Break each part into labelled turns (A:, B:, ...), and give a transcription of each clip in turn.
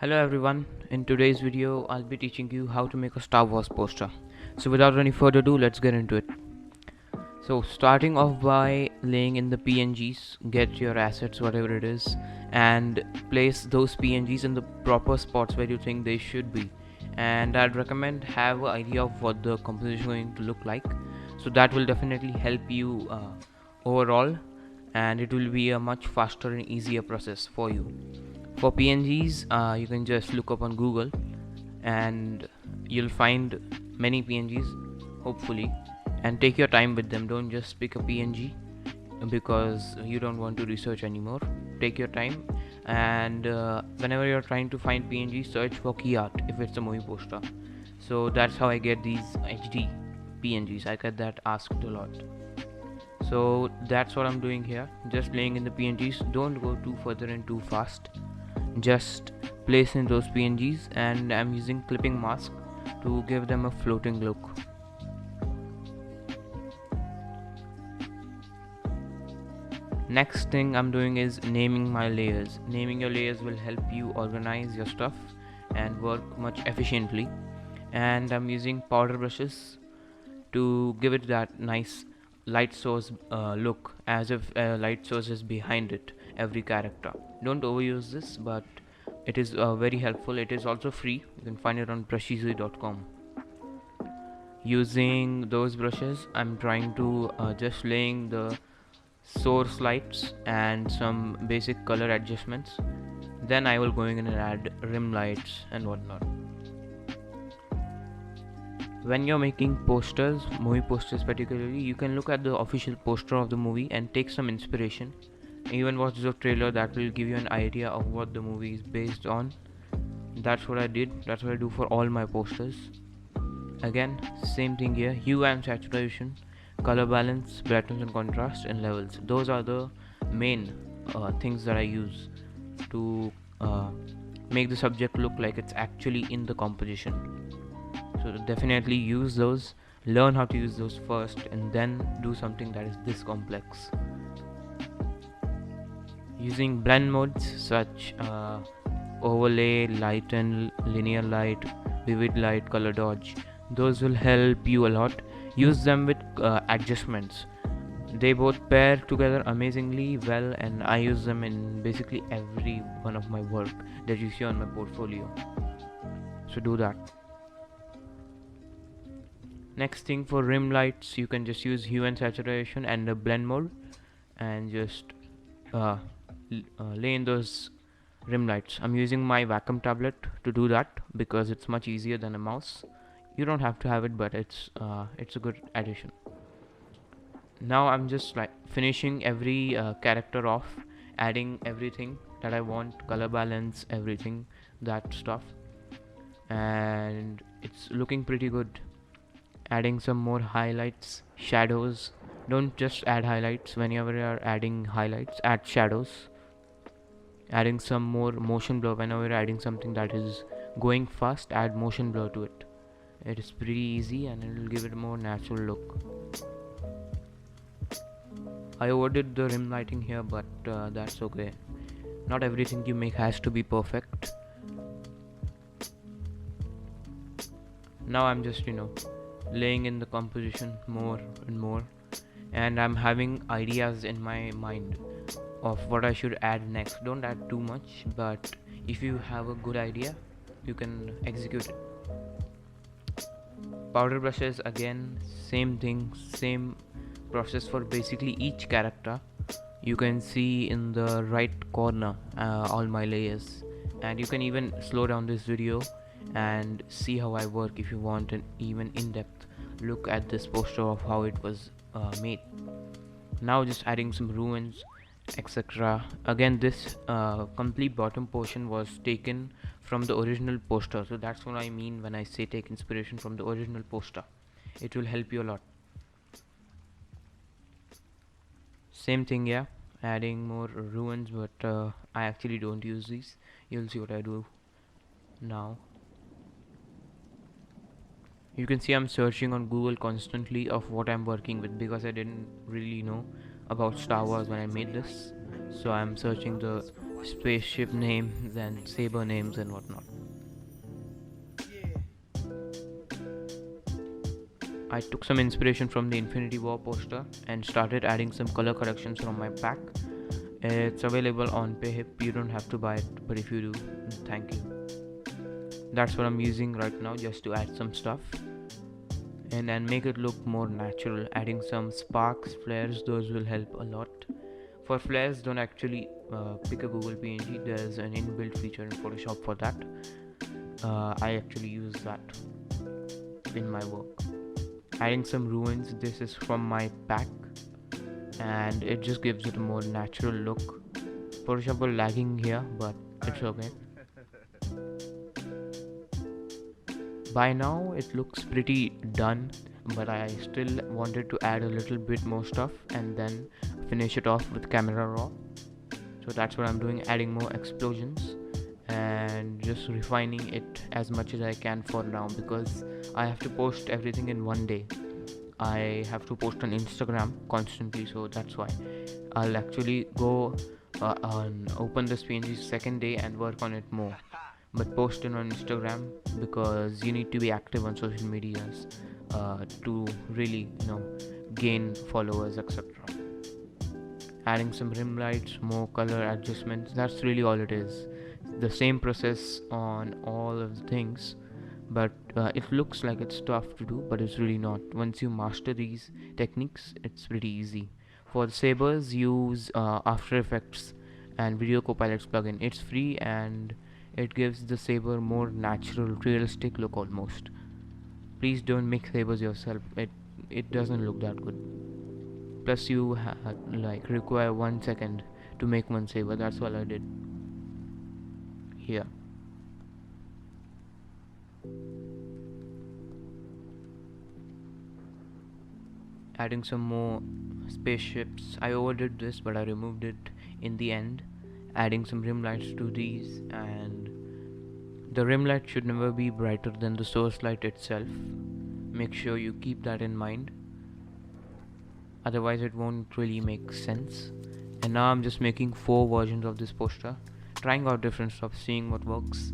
A: Hello everyone, in today's video I'll be teaching you how to make a Star Wars poster. So without any further ado, let's get into it. So starting off by laying in the PNGs, get your assets whatever it is and place those PNGs in the proper spots where you think they should be. And I'd recommend have an idea of what the composition is going to look like. So that will definitely help you overall, and it will be a much faster and easier process for you. For PNGs, you can just look up on Google and you'll find many PNGs, hopefully, and take your time with them. Don't just pick a PNG because you don't want to research anymore. Take your time, and whenever you're trying to find PNG, search for key art if it's a movie poster. So that's how I get these HD PNGs. I get that asked a lot. So that's what I'm doing here, just laying in the PNGs. Don't go too further and too fast, just place in those PNGs, and I'm using clipping mask to give them a floating look. Next thing I'm doing is naming my layers. Naming your layers will help you organize your stuff and work much efficiently. And I'm using powder brushes to give it that nice light source look, as if a light source is behind it, every character. Don't overuse this, but it is very helpful. It is also free. You can find it on brusheasy.com. Using those brushes, I'm trying to just laying the source lights and some basic color adjustments. Then I will go in and add rim lights and whatnot. When you're making posters, movie posters particularly, you can look at the official poster of the movie and take some inspiration. Even watch the trailer, that will give you an idea of what the movie is based on. That's what I did. That's what I do for all my posters. Again, same thing here. Hue and saturation, color balance, brightness and contrast, and levels. Those are the main things that I use to make the subject look like it's actually in the composition. So definitely use those, learn how to use those first, and then do something that is this complex. Using blend modes such overlay, lighten, linear light, vivid light, color dodge, those will help you a lot. Use them with adjustments. They both pair together amazingly well, and I use them in basically every one of my work that you see on my portfolio. So do that. Next thing, for rim lights, you can just use hue and saturation and the blend mode and just lay in those rim lights. I'm using my vacuum tablet to do that because it's much easier than a mouse. You don't have to have it, but it's a good addition. Now I'm just like finishing every character off, adding everything that I want, color balance, everything, that stuff, and it's looking pretty good. Adding some more highlights, shadows. Don't just add highlights. Whenever you are adding highlights, add shadows. Adding some more motion blur. Whenever you're adding something that is going fast, add motion blur to it. It is pretty easy and it will give it a more natural look. I overdid the rim lighting here, but that's okay. Not everything you make has to be perfect. Now I'm just laying in the composition more and more, and I'm having ideas in my mind of what I should add next. Don't add too much, but if you have a good idea, you can execute it. Powder brushes, again, same thing, same process for basically each character. You can see in the right corner all my layers, and you can even slow down this video and see how I work if you want an even in-depth look at this poster of how it was made. Now just adding some ruins, etc. Again, this complete bottom portion was taken from the original poster, so that's what I mean when I say take inspiration from the original poster. It will help you a lot. Same thing, yeah, adding more ruins, but I actually don't use these. You'll see what I do now. You can see I'm searching on Google constantly of what I'm working with, because I didn't really know about Star Wars when I made this. So I'm searching the spaceship names and saber names and whatnot. I took some inspiration from the Infinity War poster and started adding some color corrections from my pack. It's available on PayHip. You don't have to buy it, but if you do, thank you. That's what I'm using right now, just to add some stuff and make it look more natural. Adding some sparks, flares, those will help a lot. For flares, don't actually pick a Google PNG. There's an inbuilt feature in Photoshop for that. I actually use that in my work. Adding some ruins. This is from my pack and it just gives it a more natural look. Photoshop is lagging here, but it's okay. By now it looks pretty done, but I still wanted to add a little bit more stuff and then finish it off with camera raw. So that's what I'm doing, adding more explosions and just refining it as much as I can for now, because I have to post everything in one day. I have to post on Instagram constantly, so that's why I'll actually go open this PNG second day and work on it more, but post it on Instagram because you need to be active on social medias to really gain followers, etc. Adding some rim lights, more color adjustments, that's really all it is. The same process on all of the things, but it looks like it's tough to do, but it's really not. Once you master these techniques, it's pretty easy. For the sabers, use After Effects and Video Copilot's plugin. It's free and it gives the saber more natural, realistic look almost. Please don't make sabers yourself. It doesn't look that good. Plus you require 1 second to make one saber. That's all I did here. Adding some more spaceships. I overdid this, but I removed it in the end. Adding some rim lights to these, and the rim light should never be brighter than the source light itself. Make sure you keep that in mind, otherwise it won't really make sense. And now I'm just making 4 versions of this poster, trying out different stuff, seeing what works.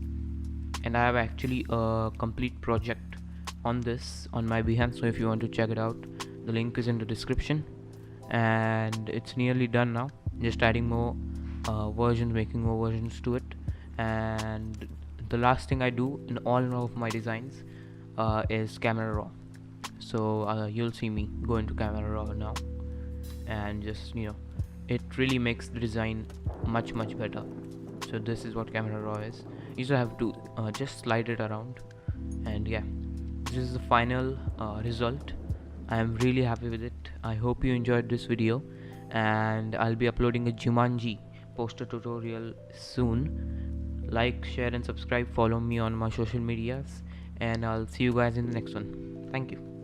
A: And I have actually a complete project on this on my Behance, so if you want to check it out, the link is in the description. And it's nearly done now, just adding more versions, making more versions to it. And the last thing I do in all of my designs is camera raw. So you'll see me go into camera raw now, and just it really makes the design much better. So this is what camera raw is. You just have to just slide it around, and yeah, this is the final result. I am really happy with it. I hope you enjoyed this video, and I'll be uploading a Jumanji poster tutorial soon. Like, share and subscribe. Follow me on my social medias, and I'll see you guys in the next one. Thank you.